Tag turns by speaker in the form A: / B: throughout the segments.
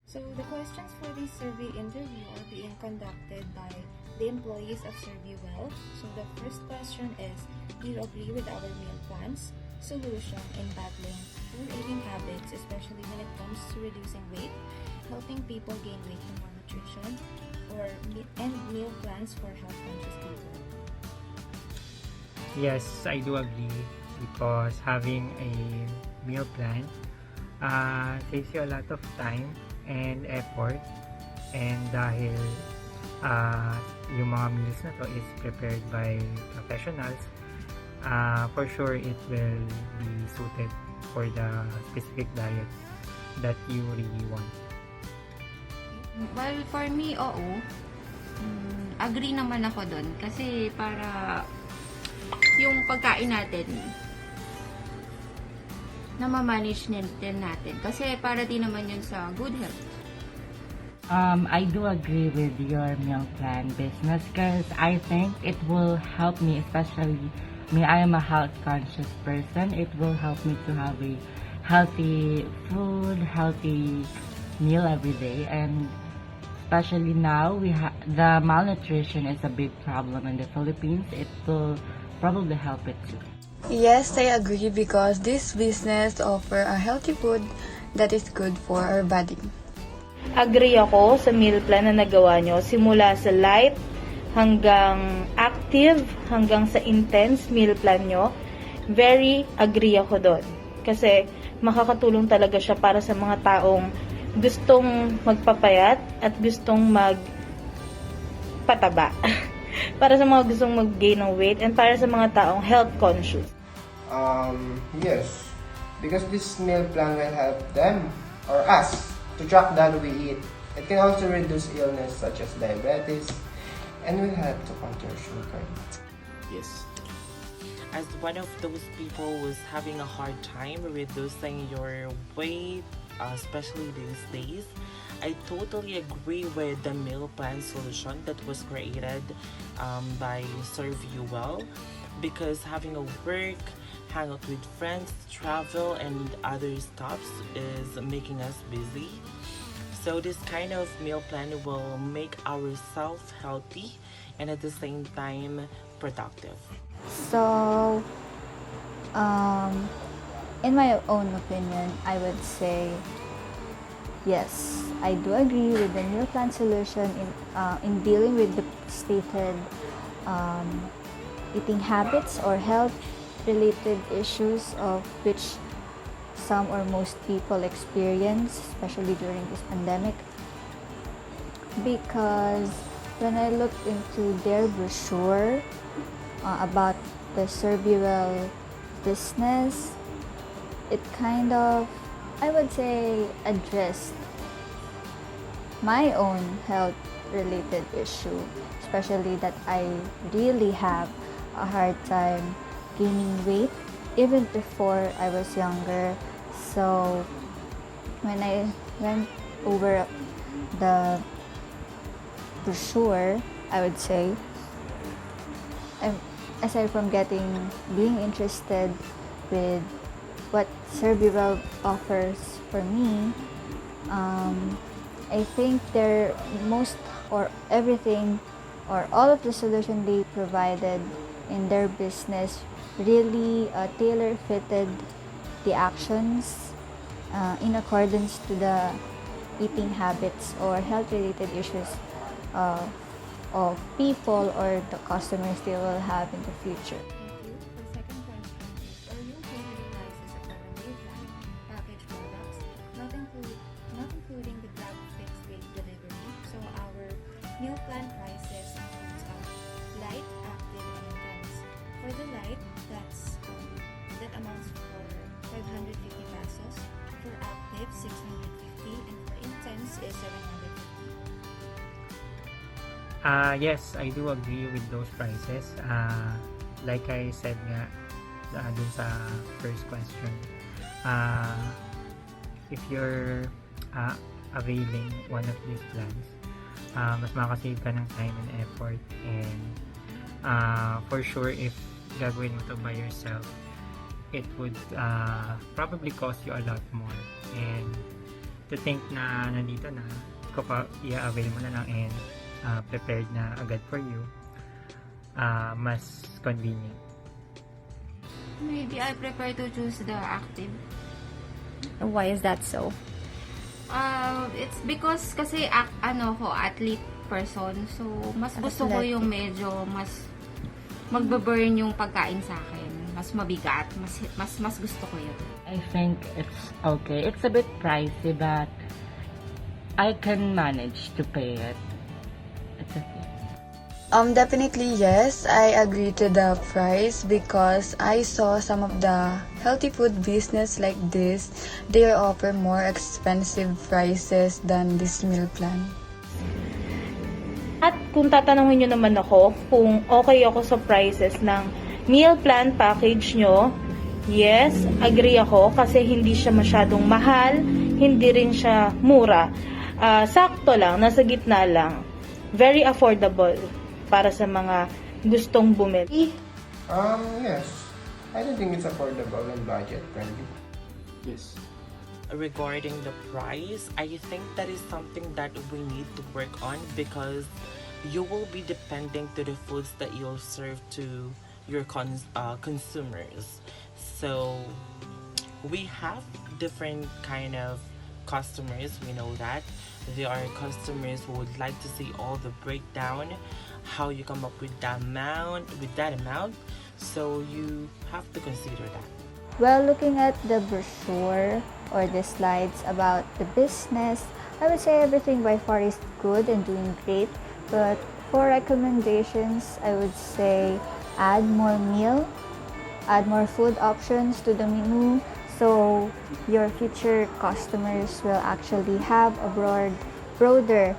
A: So the questions for this survey interview are being conducted by the employees of SurveyWell. So the first question is, do you agree with our meal plan's solution in battling poor eating habits, especially when it comes to reducing weight, helping people gain weight from malnutrition, and meal plans for health-conscious people?
B: Yes, I do agree because having a meal plan saves you a lot of time and effort, and dahil yung mga meals na to is prepared by professionals, for sure it will be suited for the specific diet that you really want.
C: Well, for me, oo. Agree naman ako dun. Kasi para yung pagkain natin, namamanage din natin. Kasi para din naman yun sa good health.
D: I do agree with your meal plan business because I think it will help me, especially me. I am a health conscious person. It will help me to have a healthy food, healthy meal every day, and especially now the malnutrition is a big problem in the Philippines. It will probably help it too.
E: Yes, I agree because this business offer a healthy food that is good for our body.
F: Agree ako sa meal plan na nagawa nyo. Simula sa light hanggang active, hanggang sa intense meal plan nyo. Very agree ako doon. Kasi makakatulong talaga siya para sa mga taong gustong magpapayat at gustong magpataba. Para sa mga gustong mag-gain ng weight and para sa mga taong health conscious.
G: Yes, because this meal plan will help them or us to track down we eat. It can also reduce illness such as diabetes and will help to control sugar.
H: Yes. As one of those people who's having a hard time reducing your weight, especially these days, I totally agree with the meal plan solution that was created by SurveyWell, because having a work, hang out with friends, travel, and other stops is making us busy. So this kind of meal plan will make ourselves healthy and at the same time productive.
I: So, in my own opinion, I would say yes, I do agree with the meal plan solution in dealing with the stated eating habits or health-related issues of which some or most people experience, especially during this pandemic. Because when I looked into their brochure about the SurveyWell business, it kind of, I would say, addressed my own health-related issue, especially that I really have a hard time gaining weight even before I was younger. So when I went over the brochure, I would say, aside from being interested with what SurveyWell offers for me, I think everything or all of the solution they provided in their business really tailor-fitted the actions in accordance to the eating habits or health-related issues of people or the customers they will have in the future.
A: Thank you. For second question is, are you including the prices of our meal plan package products, not including the Grab fixed rate delivery? So our meal plan prices includes light, active, and intense. For the light, that amounts for 550 pesos. For active, 650, and for intense is 750.
B: Yes, I do agree with those prices. Like I said nga dun sa first question, if you're availing one of these plans, mas makasave ka ng time and effort, and for sure if gagawin mo to by yourself, it would probably cost you a lot more, and to think na nandito na, i-avail mo na lang and prepared na agad for you, mas convenient.
C: Maybe I prefer to choose the active.
A: Why is that so?
C: It's because kasi athlete person. So, mas gusto ko
A: Athletic.
C: yung medyo mas magbe-burn yung pagkain sa akin. Mas mabigat. Mas gusto ko yun.
D: I think it's okay. It's a bit pricey, but I can manage to pay it. It's okay.
E: Definitely yes, I agree to the price because I saw some of the healthy food business like this. They offer more expensive prices than this meal plan.
F: At kung tatanungin nyo naman ako kung okay ako sa prices ng meal plan package nyo, yes, agree ako kasi hindi siya masyadong mahal, hindi rin siya mura. Sakto lang, nasa gitna lang. Very affordable para sa mga gustong bumili.
G: Yes. I don't think it's affordable and budget friendly.
J: Yes.
H: Regarding the price, I think that is something that we need to work on because you will be depending to the foods that you'll serve to your consumers. So we have different kind of customers. We know that there are customers who would like to see all the breakdown, how you come up with that amount. So you have to consider that.
I: Well, looking at the brochure or the slides about the business, I would say everything by far is good and doing great. But for recommendations, I would say add more meal, add more food options to the menu, so your future customers will actually have a broader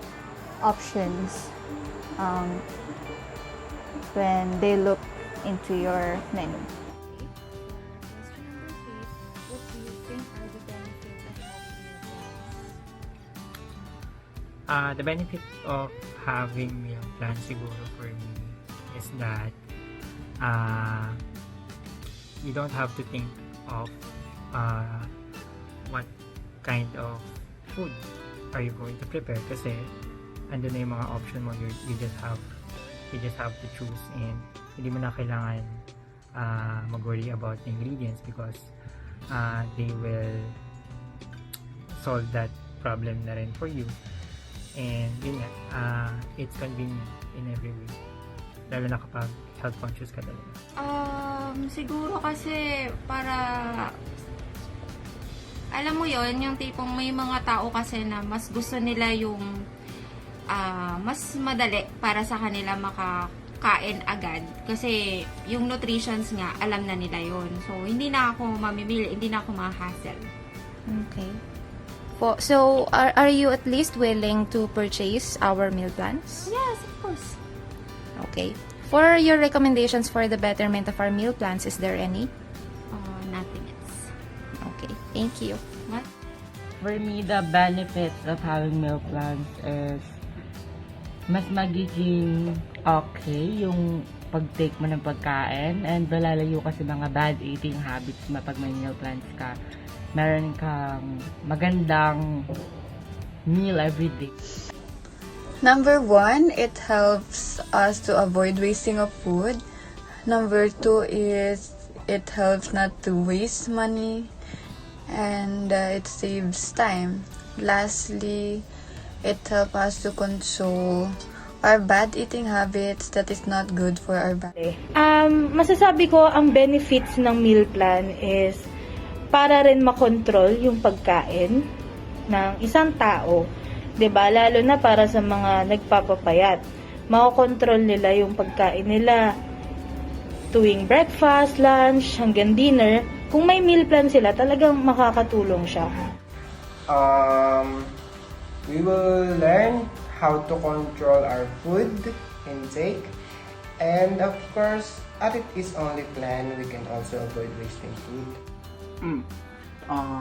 I: options when they look into your menu.
A: Question number 3. What do you think are the benefits of having meal plans?
B: The benefit of having meal plan siguro for me is that you don't have to think of what kind of food are you going to prepare kasi andun na yung mga option mo. You just have to choose and hindi mo na kailangan mag-worry about the ingredients because they will solve that problem na rin for you. And yun nga, it's convenient in every way. Lalo na kapag health conscious ka talaga.
C: Siguro kasi para alam mo yon yung tipong may mga tao kasi na mas gusto nila yung mas madali para sa kanila makakain agad kasi yung nutritions nga alam na nila yon. So hindi na ako mamimili, hindi na ako ma-hassle.
A: Okay. So, are you at least willing to purchase our meal plans?
C: Yes, of course.
A: Okay. For your recommendations for the betterment of our meal plans, is there any?
C: Nothing else.
A: Okay. Thank you.
C: What?
D: For me, the benefits of having meal plans is mas magiging okay yung pag-take mo ng pagkain and malalayo ka sa mga bad eating habits mo pag may meal plans ka. Meron kang magandang meal every day.
E: Number 1, it helps us to avoid wasting of food. Number 2 is it helps not to waste money and it saves time. Lastly, it helps us to control our bad eating habits that is not good for our body.
F: Masasabi ko ang benefits ng meal plan is para rin makontrol yung pagkain ng isang tao. 'Di ba? Lalo na para sa mga nagpapapayat. Makokontrol nila yung pagkain nila tuwing breakfast, lunch, hanggang dinner. Kung may meal plan sila, talagang makakatulong siya.
G: We will learn how to control our food intake. And of course, as it is only plan, we can also avoid wasting food.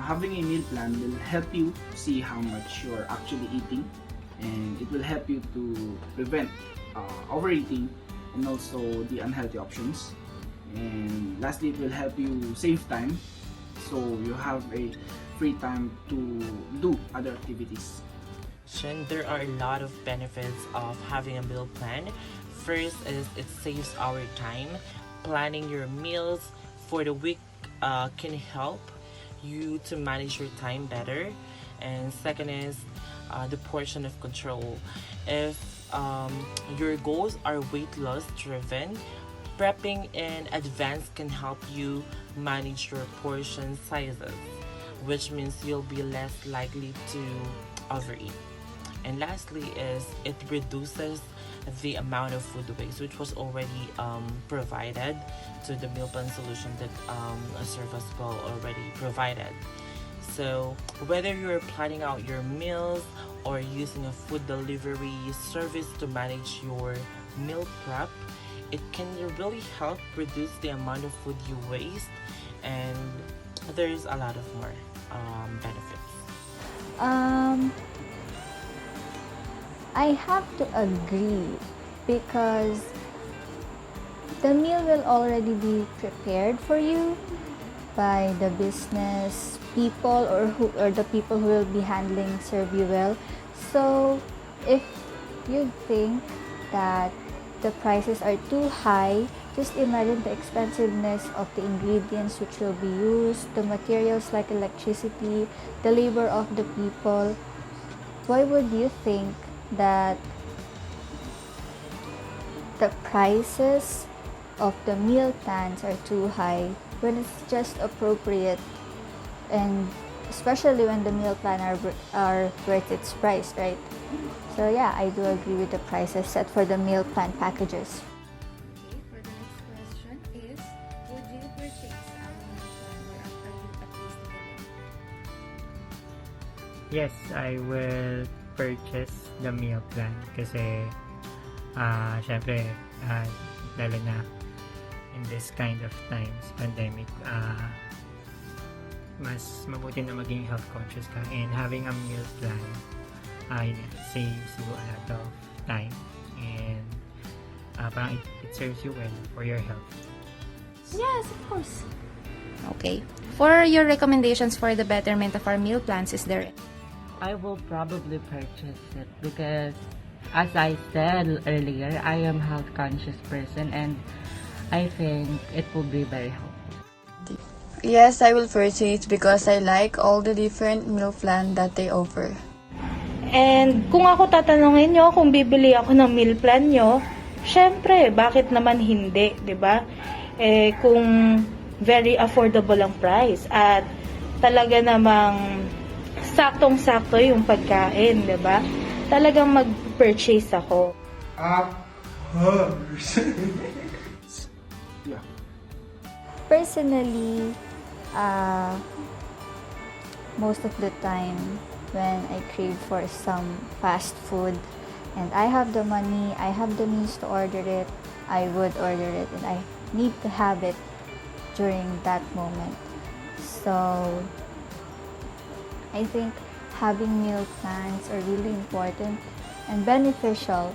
J: Having a meal plan will help you see how much you're actually eating, and it will help you to prevent overeating and also the unhealthy options. And lastly, it will help you save time, so you have a free time to do other activities.
H: There are a lot of benefits of having a meal plan. First is it saves our time. Planning your meals for the week can help you to manage your time better. And second is the portion of control. If your goals are weight loss driven, prepping in advance can help you manage your portion sizes, which means you'll be less likely to overeat. And lastly is it reduces the amount of food waste, which was already provided to the meal plan solution that Service Well already provided. So whether you're planning out your meals or using a food delivery service to manage your meal prep, it can really help reduce the amount of food you waste, and there's a lot of more benefits.
I: I have to agree because the meal will already be prepared for you by the business people or the people who will be handling Serve You Well. So if you think that the prices are too high, just imagine the expensiveness of the ingredients which will be used, the materials like electricity, the labor of the people. Why would you think that the prices of the meal plans are too high when it's just appropriate, and especially when the meal plan are worth its price, right? So yeah, I do agree with the prices set for the meal plan packages.
A: Okay, for the next question is, would you purchase our meal plan or are you at least willing?
B: Yes, I will purchase the meal plan kasi syempre lalo na in this kind of times, pandemic, mas mabuti na maging health conscious ka, and having a meal plan saves you a lot of time, and parang it serves you well for your health.
K: Yes, of course. Okay. For your recommendations for the betterment of our meal plans, is there?
D: I will probably purchase it because, as I said earlier, I am a health conscious person and I think it will be very helpful.
E: Yes, I will purchase because I like all the different meal plan that they offer.
F: And kung ako tatanungin nyo kung bibili ako ng meal plan nyo, syempre, bakit naman hindi, di ba? Kung very affordable ang price at talaga namang saktong-sakto yung pagkain, di ba? Talagang mag-purchase ako.
J: Yeah.
I: Personally, most of the time when I crave for some fast food and I have the money, I have the means to order it, I would order it, and I need to have it during that moment. So I think having meal plans are really important and beneficial,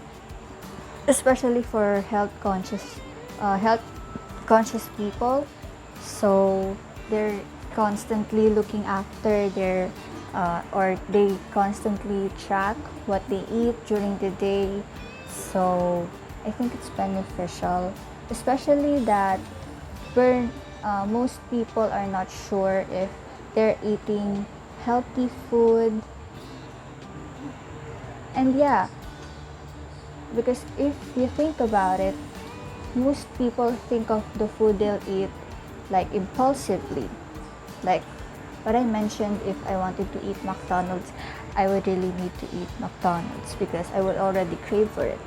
I: especially for health conscious people. So they're constantly looking after their or they constantly track what they eat during the day. So I think it's beneficial, especially that most people are not sure if they're eating healthy food. And yeah, because if you think about it, most people think of the food they'll eat like impulsively. Like what I mentioned, if I wanted to eat McDonald's, I would really need to eat McDonald's because I would already crave for it.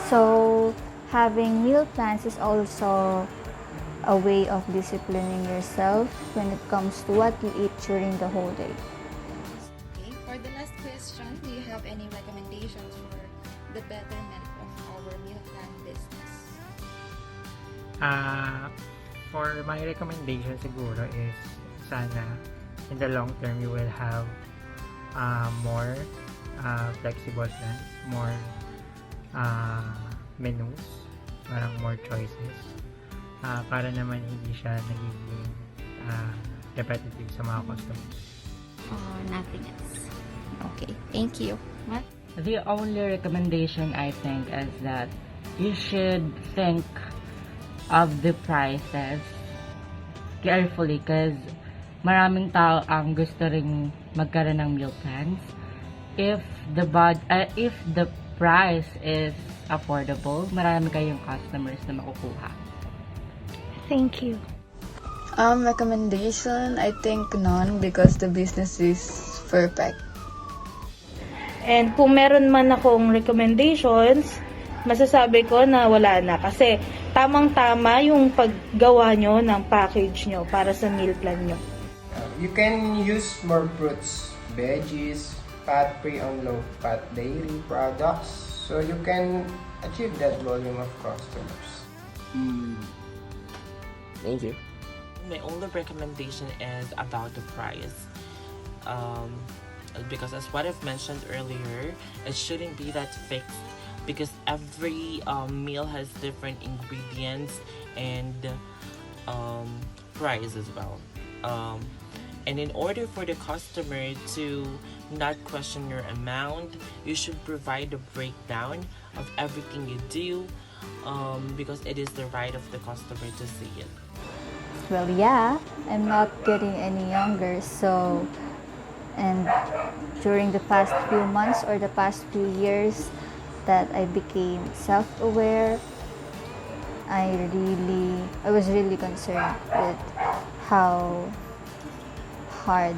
I: So having meal plans is also a way of disciplining yourself when it comes to what you eat during the whole day.
A: Okay, for the last question, do you have any recommendations for the betterment of our meal plan business?
B: For my recommendation siguro is sana in the long term you will have more flexible plans, more menus, parang more choices, para naman hindi siya nagiging repetitive sa mga customers.
K: Nothing else. Okay, thank you. What?
D: The only recommendation I think is that you should think of the prices carefully because maraming tao ang gusto ring magkaroon ng meal plans. If the price is affordable, marami kayong customers na makukuha.
F: Thank you.
E: Recommendation, I think none because the business is perfect.
F: And kung meron man akong recommendations, masasabi ko na wala na. Kasi tamang-tama yung paggawa nyo ng package nyo para sa meal plan nyo.
G: You can use more fruits, veggies, fat-free and low-fat dairy products so you can achieve that volume of customers.
L: Thank you.
H: My only recommendation is about the price. Because as what I've mentioned earlier, it shouldn't be that fixed because every meal has different ingredients and price as well. And in order for the customer to not question your amount, you should provide a breakdown of everything you do because it is the right of the customer to see it.
I: Well, yeah, I'm not getting any younger, so, and during the past few months or the past few years that I became self-aware, I was really concerned with how hard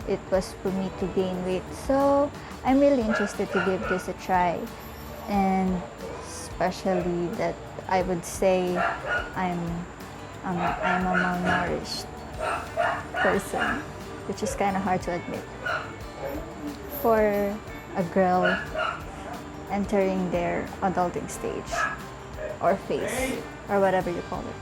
I: it was for me to gain weight. So I'm really interested to give this a try, and especially that I would say I'm a malnourished person, which is kind of hard to admit for a girl entering their adulting stage or phase or whatever you call it.